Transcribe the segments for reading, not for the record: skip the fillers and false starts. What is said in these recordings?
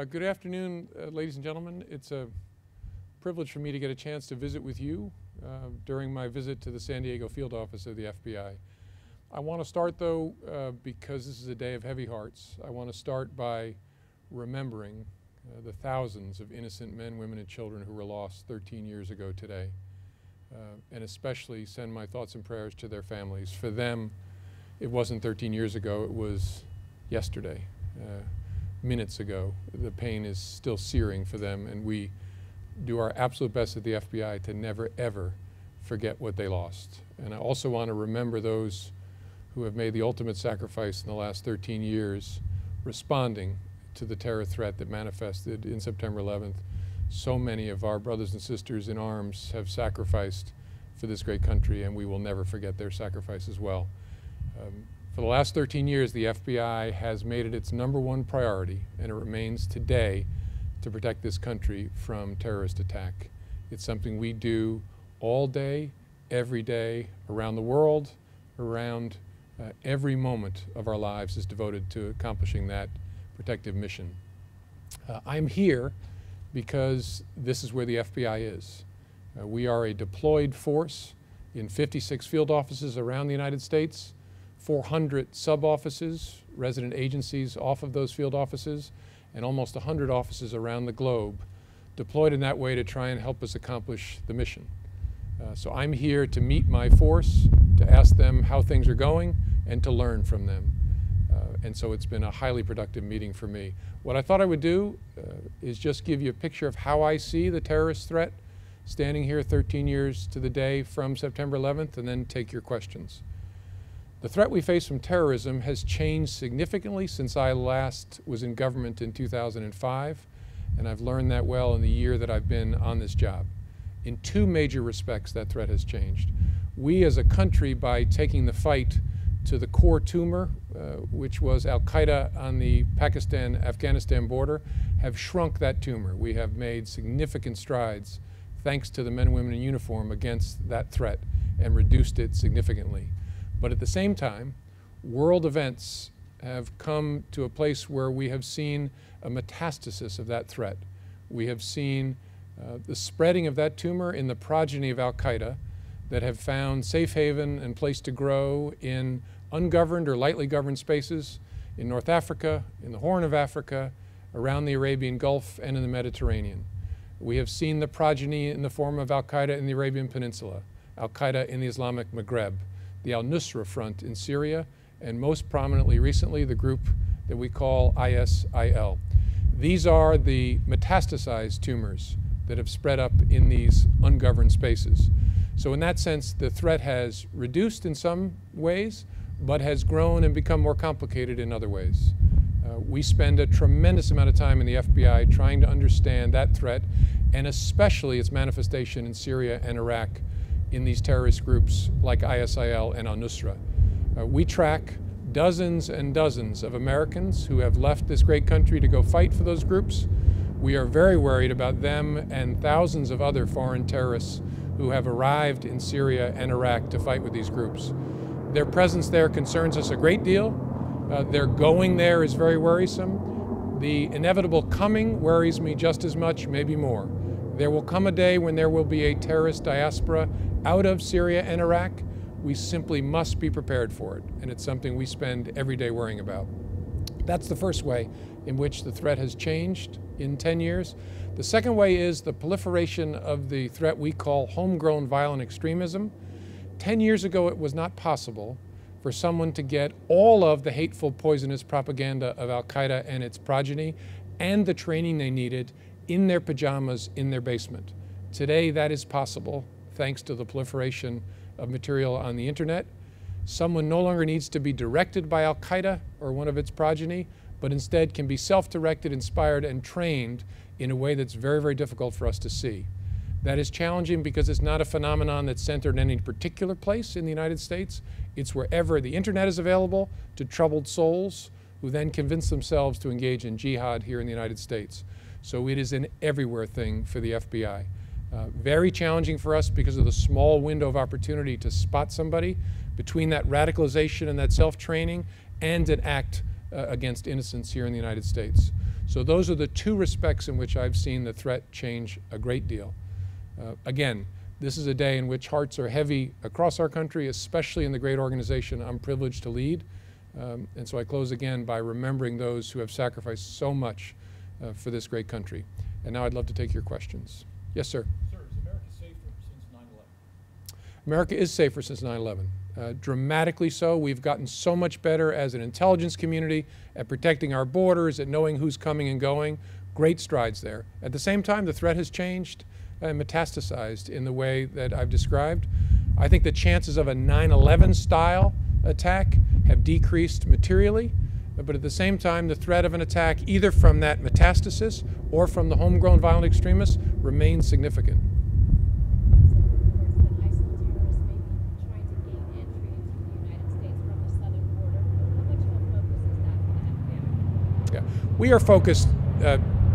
Good afternoon, ladies and gentlemen. It's a privilege for me to get a chance to visit with you during my visit to the San Diego field office of the FBI. I want to start, though, because this is a day of heavy hearts. I want to start by remembering the thousands of innocent men, women, and children who were lost 13 years ago today, and especially send my thoughts and prayers to their families. For them, it wasn't 13 years ago, it was yesterday. Minutes ago. The pain is still searing for them, and we do our absolute best at the FBI to never, ever forget what they lost. And I also want to remember those who have made the ultimate sacrifice in the last 13 years responding to the terror threat that manifested in September 11th. So many of our brothers and sisters in arms have sacrificed for this great country, and we will never forget their sacrifice as well. For the last 13 years, the FBI has made it its #1 priority, and it remains today, to protect this country from terrorist attack. It's something we do all day, every day, around the world, around every moment of our lives is devoted to accomplishing that protective mission. I'm here because this is where the FBI is. We are a deployed force in 56 field offices around the United States, 400 sub-offices, resident agencies off of those field offices, and almost 100 offices around the globe, deployed in that way to try and help us accomplish the mission. So I'm here to meet my force, to ask them how things are going, and to learn from them. And so it's been a highly productive meeting for me. What I thought I would do is just give you a picture of how I see the terrorist threat standing here 13 years to the day from September 11th, and then take your questions. The threat we face from terrorism has changed significantly since I last was in government in 2005, and I've learned that well in the year that I've been on this job. In two major respects, that threat has changed. We as a country, by taking the fight to the core tumor, which was al-Qaeda on the Pakistan-Afghanistan border, have shrunk that tumor. We have made significant strides, thanks to the men and women in uniform, against that threat, and reduced it significantly. But at the same time, world events have come to a place where we have seen a metastasis of that threat. We have seen the spreading of that tumor in the progeny of al-Qaeda that have found safe haven and place to grow in ungoverned or lightly governed spaces in North Africa, in the Horn of Africa, around the Arabian Gulf, and in the Mediterranean. We have seen the progeny in the form of al-Qaeda in the Arabian Peninsula, al-Qaeda in the Islamic Maghreb, the al-Nusra Front in Syria, and most prominently recently the group that we call ISIL. These are the metastasized tumors that have spread up in these ungoverned spaces. So in that sense, the threat has reduced in some ways, but has grown and become more complicated in other ways. We spend a tremendous amount of time in the FBI trying to understand that threat, and especially its manifestation in Syria and Iraq, in these terrorist groups like ISIL and al-Nusra. We track dozens and dozens of Americans who have left this great country to go fight for those groups. We are very worried about them and thousands of other foreign terrorists who have arrived in Syria and Iraq to fight with these groups. Their presence there concerns us a great deal. Their going there is very worrisome. The inevitable coming worries me just as much, maybe more. There will come a day when there will be a terrorist diaspora out of Syria and Iraq. We simply must be prepared for it, and it's something we spend every day worrying about. That's the first way in which the threat has changed in 10 years. The second way is the proliferation of the threat we call homegrown violent extremism. 10 years ago, it was not possible for someone to get all of the hateful, poisonous propaganda of al-Qaeda and its progeny and the training they needed in their pajamas in their basement. Today, that is possible thanks to the proliferation of material on the internet. Someone no longer needs to be directed by al-Qaeda or one of its progeny, but instead can be self-directed, inspired, and trained in a way that's very, very difficult for us to see. That is challenging because it's not a phenomenon that's centered in any particular place in the United States. It's wherever the internet is available to troubled souls who then convince themselves to engage in jihad here in the United States. So it is an everywhere thing for the FBI. Very challenging for us because of the small window of opportunity to spot somebody between that radicalization and that self-training and an act against innocence here in the United States. So those are the two respects in which I've seen the threat change a great deal. Again, this is a day in which hearts are heavy across our country, especially in the great organization I'm privileged to lead. And so I close again by remembering those who have sacrificed so much for this great country. And now I'd love to take your questions. Yes, sir. Sir, is America safer since 9/11? America is safer since 9/11. Dramatically so. We've gotten so much better as an intelligence community at protecting our borders, at knowing who's coming and going. Great strides there. At the same time, the threat has changed and metastasized in the way that I've described. I think the chances of a 9/11 style attack have decreased materially, but at the same time, the threat of an attack either from that metastasis or from the homegrown violent extremists remains significant. Yeah, we are focused,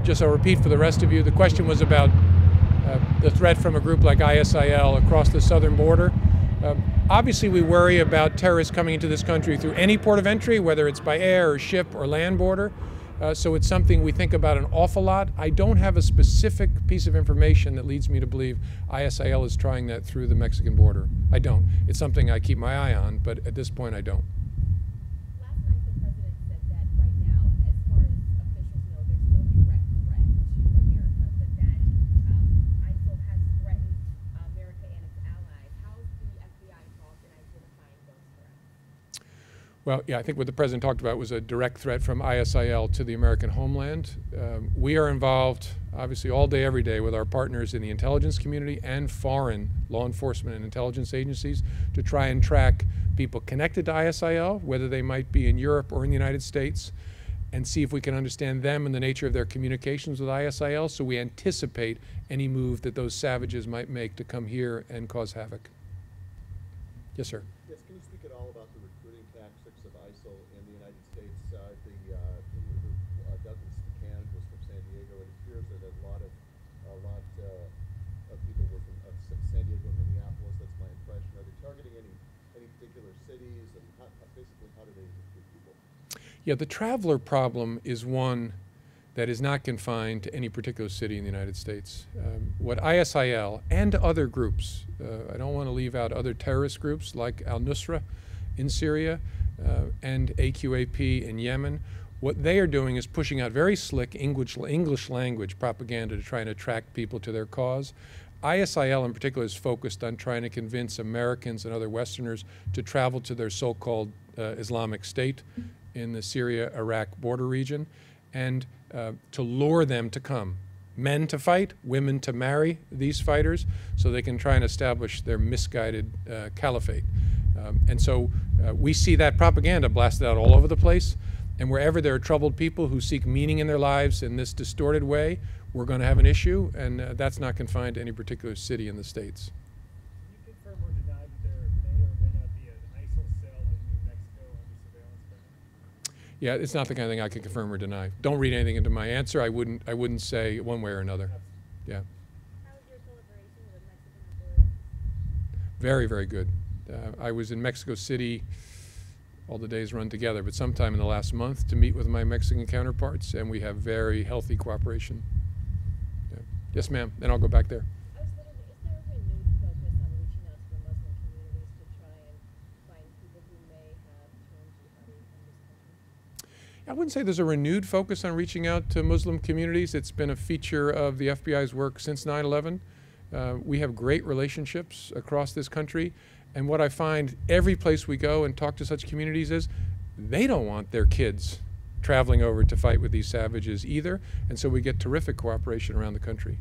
just I'll repeat for the rest of you, the question was about the threat from a group like ISIL across the southern border. Obviously, we worry about terrorists coming into this country through any port of entry, whether it's by air or ship or land border. So it's something we think about an awful lot. I don't have a specific piece of information that leads me to believe ISIL is trying that through the Mexican border. I don't. It's something I keep my eye on, but at this point I don't. Last night the president said that right now, as far as officials know, there's no direct threat to America, but that ISIL has threatened America and its allies. How is the FBI involved in identifying those threats? Well, yeah, I think what the president talked about was a direct threat from ISIL to the American homeland. We are involved, obviously, all day, every day with our partners in the intelligence community and foreign law enforcement and intelligence agencies to try and track people connected to ISIL, whether they might be in Europe or in the United States, and see if we can understand them and the nature of their communications with ISIL so we anticipate any move that those savages might make to come here and cause havoc. Yes, sir. Yes, can you speak at all about the recruiting tactics of ISIL in the United States? Douglas McCann was from San Diego. It appears that a lot of people were from San Diego and Minneapolis. That's my impression. Are they targeting any particular cities, and basically how do they recruit people? Yeah, the traveler problem is one that is not confined to any particular city in the United States. What ISIL and other groups, I don't want to leave out other terrorist groups like al-Nusra in Syria and AQAP in Yemen, what they are doing is pushing out very slick English language propaganda to try and attract people to their cause. ISIL in particular is focused on trying to convince Americans and other Westerners to travel to their so-called Islamic State in the Syria-Iraq border region and to lure them to come. Men to fight, women to marry these fighters so they can try and establish their misguided caliphate. And so we see that propaganda blasted out all over the place. And wherever there are troubled people who seek meaning in their lives in this distorted way, we're going to have an issue, and that's not confined to any particular city in the States. Can you confirm or deny that there may or may not be an ISIL cell in New Mexico under surveillance? Yeah, it's not the kind of thing I can confirm or deny. Don't read anything into my answer. I wouldn't say one way or another. Yeah. How is your collaboration with Mexican authorities? Very, very good. I was in Mexico City, all the days run together, but sometime in the last month to meet with my Mexican counterparts, and we have very healthy cooperation. Yeah. Yes, ma'am, then I'll go back there. I was wondering, is there a renewed focus on reaching out to the Muslim communities to try and find people who may have turned jihadi in this country? I wouldn't say there's a renewed focus on reaching out to Muslim communities. It's been a feature of the FBI's work since 9/11. We have great relationships across this country. And what I find every place we go and talk to such communities is they don't want their kids traveling over to fight with these savages either. And so we get terrific cooperation around the country.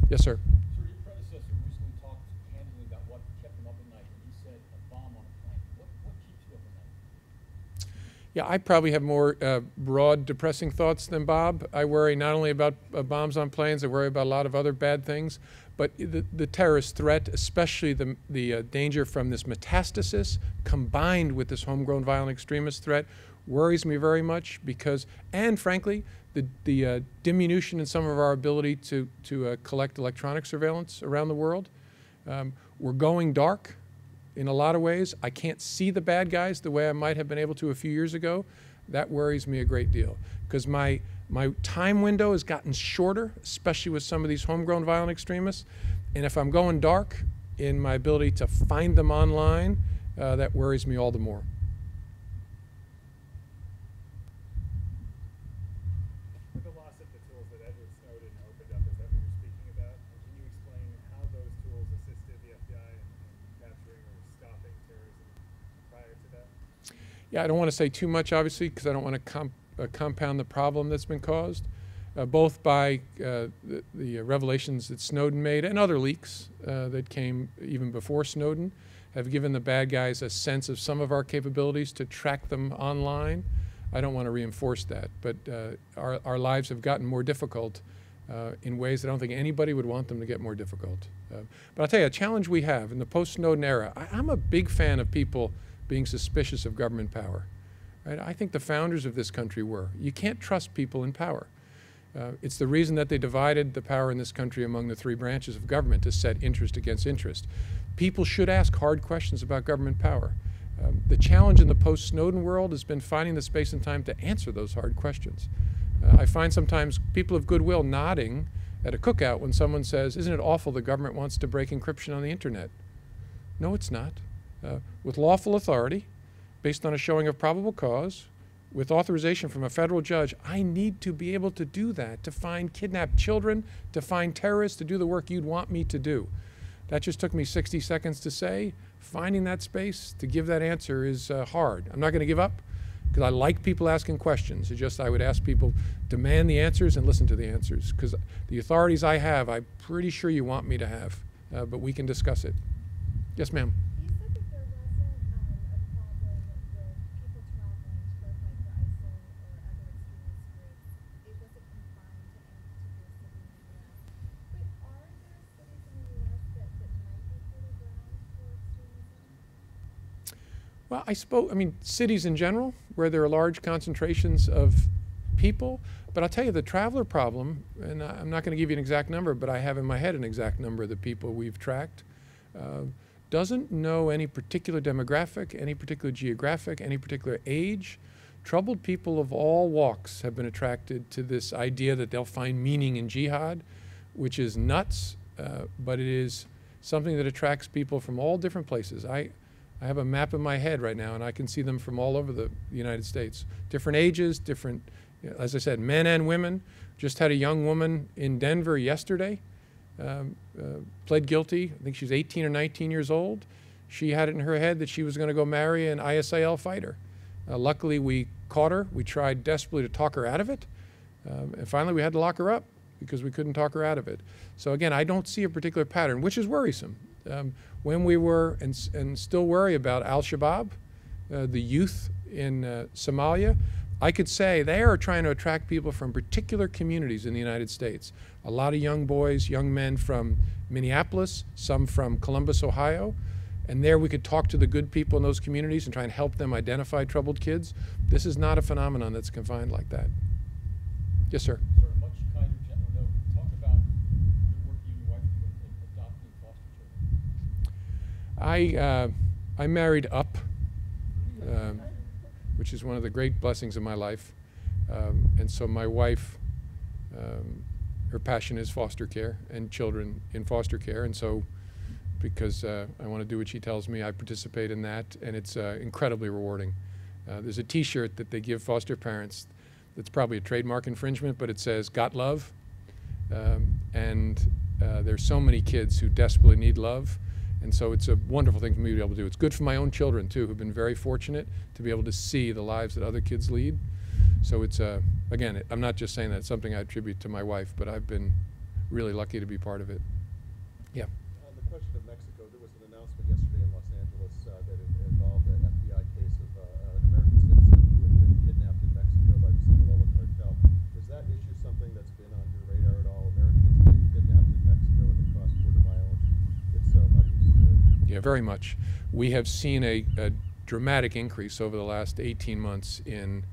Yes, sir. Sir, your predecessor recently talked candidly about what kept him up at night, and he said a bomb on a plane. What keeps you up at night? Yeah, I probably have more broad, depressing thoughts than Bob. I worry not only about bombs on planes, I worry about a lot of other bad things. But the terrorist threat, especially the danger from this metastasis, combined with this homegrown violent extremist threat, worries me very much because, and frankly, the diminution in some of our ability to collect electronic surveillance around the world. We're going dark in a lot of ways. I can't see the bad guys the way I might have been able to a few years ago. That worries me a great deal because my My time window has gotten shorter, especially with some of these homegrown violent extremists. And if I'm going dark in my ability to find them online, that worries me all the more. With the loss of the tools that Edward Snowden opened up, is that what you're speaking about? And can you explain how those tools assisted the FBI in capturing or stopping terrorism prior to that? Yeah, I don't want to say too much, obviously, because I don't want to compound the problem that's been caused, both by the revelations that Snowden made and other leaks that came even before Snowden, have given the bad guys a sense of some of our capabilities to track them online. I don't want to reinforce that, but our lives have gotten more difficult in ways that I don't think anybody would want them to get more difficult. But I'll tell you, a challenge we have in the post-Snowden era, I'm a big fan of people being suspicious of government power. Right? I think the founders of this country were. You can't trust people in power. It's the reason that they divided the power in this country among the three branches of government to set interest against interest. People should ask hard questions about government power. The challenge in the post-Snowden world has been finding the space and time to answer those hard questions. I find sometimes people of goodwill nodding at a cookout when someone says, "Isn't it awful the government wants to break encryption on the internet?" No, it's not. With lawful authority, based on a showing of probable cause, with authorization from a federal judge, I need to be able to do that, to find kidnapped children, to find terrorists, to do the work you'd want me to do. That just took me 60 seconds to say. Finding that space to give that answer is hard. I'm not going to give up because I like people asking questions. It's just I would ask people, demand the answers and listen to the answers, because the authorities I have, I'm pretty sure you want me to have, but we can discuss it. Yes, ma'am. You said that there wasn't a problem with people traveling to go fight for ISIL or other extremist groups. It wasn't confined to any particular city in the U.S. But are there cities in the U.S. that might be fertile ground for extremism? Well, I mean, cities in general, where there are large concentrations of people. But I'll tell you, the traveler problem, and I'm not going to give you an exact number, but I have in my head an exact number of the people we've tracked, doesn't know any particular demographic, any particular geographic, any particular age. Troubled people of all walks have been attracted to this idea that they'll find meaning in jihad, which is nuts, but it is something that attracts people from all different places. I have a map in my head right now, and I can see them from all over the United States. Different ages, different, as I said, men and women. Just had a young woman in Denver yesterday, pled guilty. I think she's 18 or 19 years old. She had it in her head that she was going to go marry an ISIL fighter. Luckily, we caught her. We tried desperately to talk her out of it. And finally, we had to lock her up because we couldn't talk her out of it. So again, I don't see a particular pattern, which is worrisome. When we were and still worry about al-Shabaab, the youth in Somalia, I could say they are trying to attract people from particular communities in the United States. A lot of young boys, young men from Minneapolis, some from Columbus, Ohio. And there we could talk to the good people in those communities and try and help them identify troubled kids. This is not a phenomenon that's confined like that. Yes, sir. Sir, a much kinder, gentler note. Talk about the work you and your wife do in adopting foster children. I married up, which is one of the great blessings of my life. And so my wife, her passion is foster care and children in foster care. And so because I want to do what she tells me, I participate in that, and it's incredibly rewarding. There's a T-shirt that they give foster parents that's probably a trademark infringement, but it says, "Got love?" There's so many kids who desperately need love. And so it's a wonderful thing for me to be able to do. It's good for my own children, too, who've been very fortunate to be able to see the lives that other kids lead. So it's, again, I'm not just saying that. It's something I attribute to my wife, but I've been really lucky to be part of it. Yeah. On the question of Mexico, there was an announcement yesterday in Los Angeles that it involved an FBI case of an American citizen who had been kidnapped in Mexico by the Sinaloa cartel. Is that issue something that's been on your radar at all? Americans being kidnapped in Mexico and the cross-border violence? If so, how do you see it? Yeah, very much. We have seen a dramatic increase over the last 18 months in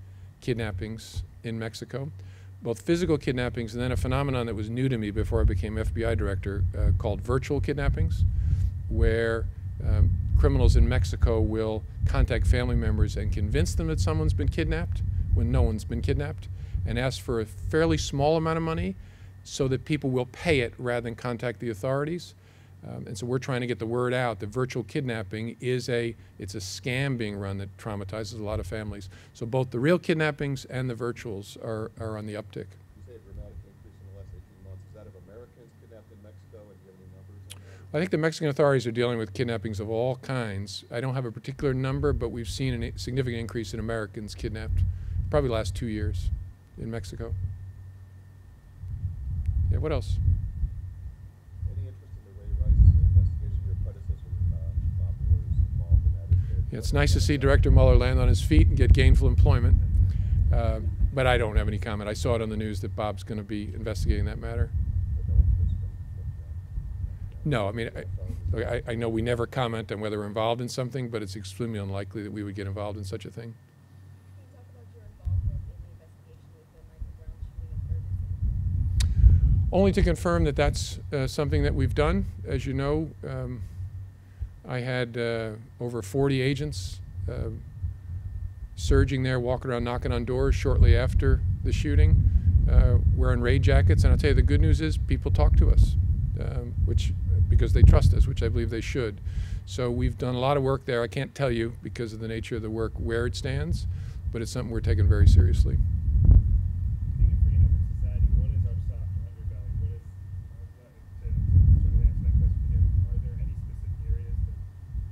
kidnappings in Mexico, both physical kidnappings and then a phenomenon that was new to me before I became FBI director called virtual kidnappings, where criminals in Mexico will contact family members and convince them that someone's been kidnapped when no one's been kidnapped. and ask for a fairly small amount of money so that people will pay it rather than contact the authorities. And so we're trying to get the word out that virtual kidnapping it's a scam being run that traumatizes a lot of families. So both the real kidnappings and the virtuals are on the uptick. You say a dramatic increase in the last 18 months. Is that of Americans kidnapped in Mexico, and do you have any numbers on that? I think the Mexican authorities are dealing with kidnappings of all kinds. I don't have a particular number, but we've seen a significant increase in Americans kidnapped, probably the last 2 years in Mexico. Yeah, what else? Any interest in the Ray Rice investigation? Your predecessor, Bob Moore, is involved in that. Yeah, it's nice to see Director Mueller land on his feet and get gainful employment, but I don't have any comment. I saw it on the news that Bob's going to be investigating that matter. But no interest from No, I mean, I know we never comment on whether we're involved in something, but it's extremely unlikely that we would get involved in such a thing. Can you talk about your involvement in the investigation with the Michael Brown shooting in Ferguson? Only to confirm that that's something that we've done. As you know, I had over 40 agents surging there, walking around, knocking on doors shortly after the shooting, wearing raid jackets. And I'll tell you, the good news is people talk to us, because they trust us, which I believe they should. So we've done a lot of work there. I can't tell you, because of the nature of the work, where it stands, but it's something we're taking very seriously. Being a free and open society, what is our soft underbelly? What is, to sort of answer that question again, are there any specific areas that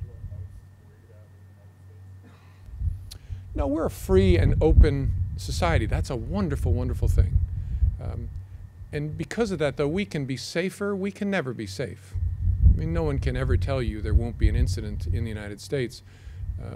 you are most worried about in the United States? No, we're a free and open society. That's a wonderful, wonderful thing. And because of that, though, we can be safer. We can never be safe. I mean, no one can ever tell you there won't be an incident in the United States,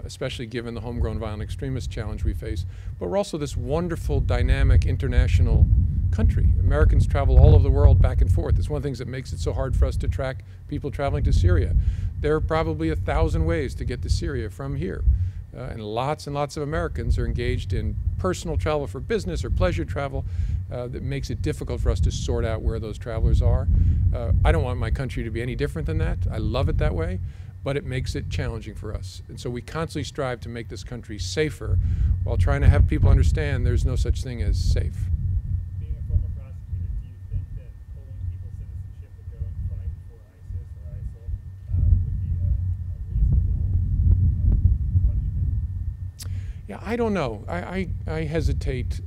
especially given the homegrown violent extremist challenge we face. But we're also this wonderful, dynamic, international country. Americans travel all over the world back and forth. It's one of the things that makes it so hard for us to track people traveling to Syria. There are probably 1,000 ways to get to Syria from here. And lots of Americans are engaged in personal travel for business or pleasure travel that makes it difficult for us to sort out where those travelers are. I don't want my country to be any different than that. I love it that way, but it makes it challenging for us. And so we constantly strive to make this country safer while trying to have people understand there's no such thing as safe. Being a former prosecutor, do you think that pulling people's citizenship to go and fight for ISIS or ISIL would be a reasonable punishment? Yeah, I don't know. I hesitate.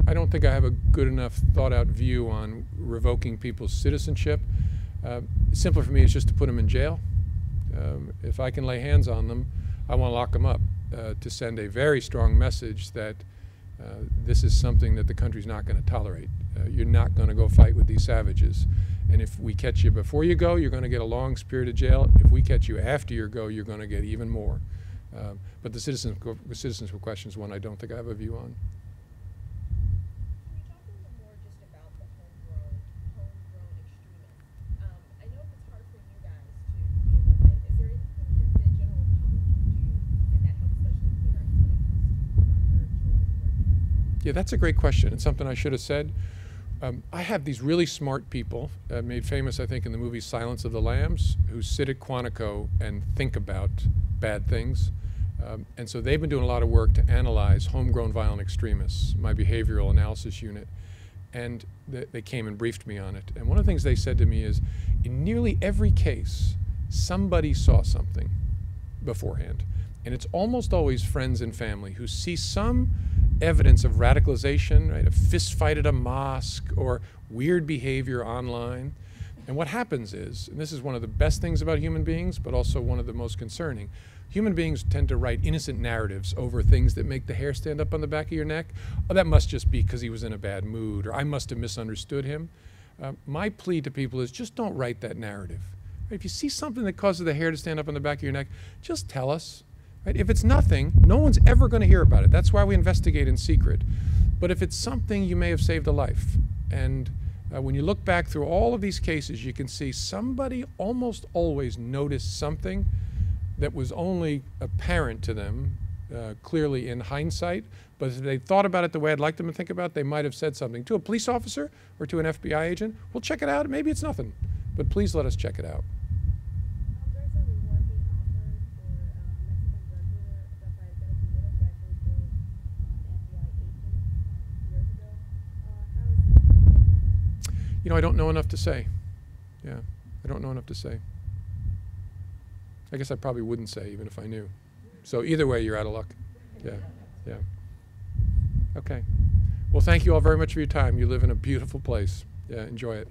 I don't think I have a good enough thought out view on revoking people's citizenship. Simpler for me is just to put them in jail. If I can lay hands on them, I want to lock them up to send a very strong message that this is something that the country's not going to tolerate. You're not going to go fight with these savages. And if we catch you before you go, you're going to get a long spirited jail. If we catch you after you go, you're going to get even more. But the citizenship question is one I don't think I have a view on. Can you talk a little more just about the homegrown extremists? I know it's hard for you guys to be able to fight. Is there anything that the general public can do, and that helps especially parents when it comes to younger children who are kidnapped? Yeah, that's a great question. It's something I should have said. I have these really smart people, made famous, I think, in the movie Silence of the Lambs, who sit at Quantico and think about bad things. And so they've been doing a lot of work to analyze homegrown violent extremists, my behavioral analysis unit. And they came and briefed me on it. And one of the things they said to me is, in nearly every case, somebody saw something beforehand. And it's almost always friends and family who see some evidence of radicalization, right? A fist fight at a mosque or weird behavior online. And what happens is, and this is one of the best things about human beings, but also one of the most concerning, human beings tend to write innocent narratives over things that make the hair stand up on the back of your neck. Oh, that must just be because he was in a bad mood, or I must have misunderstood him. My plea to people is just don't write that narrative. Right? If you see something that causes the hair to stand up on the back of your neck, just tell us. Right? If it's nothing, no one's ever going to hear about it. That's why we investigate in secret. But if it's something, you may have saved a life. And when you look back through all of these cases, you can see somebody almost always noticed something that was only apparent to them, clearly in hindsight. But if they thought about it the way I'd like them to think about it, they might have said something to a police officer or to an FBI agent. We'll check it out. Maybe it's nothing. But please let us check it out. There's a reward being offered for Mexican drug dealer Rafael Garcia, who actually killed FBI agent years ago. You know, I don't know enough to say. Yeah, I don't know enough to say. I guess I probably wouldn't say even if I knew. So either way, you're out of luck. Yeah, yeah. Okay. Well, thank you all very much for your time. You live in a beautiful place. Yeah, enjoy it.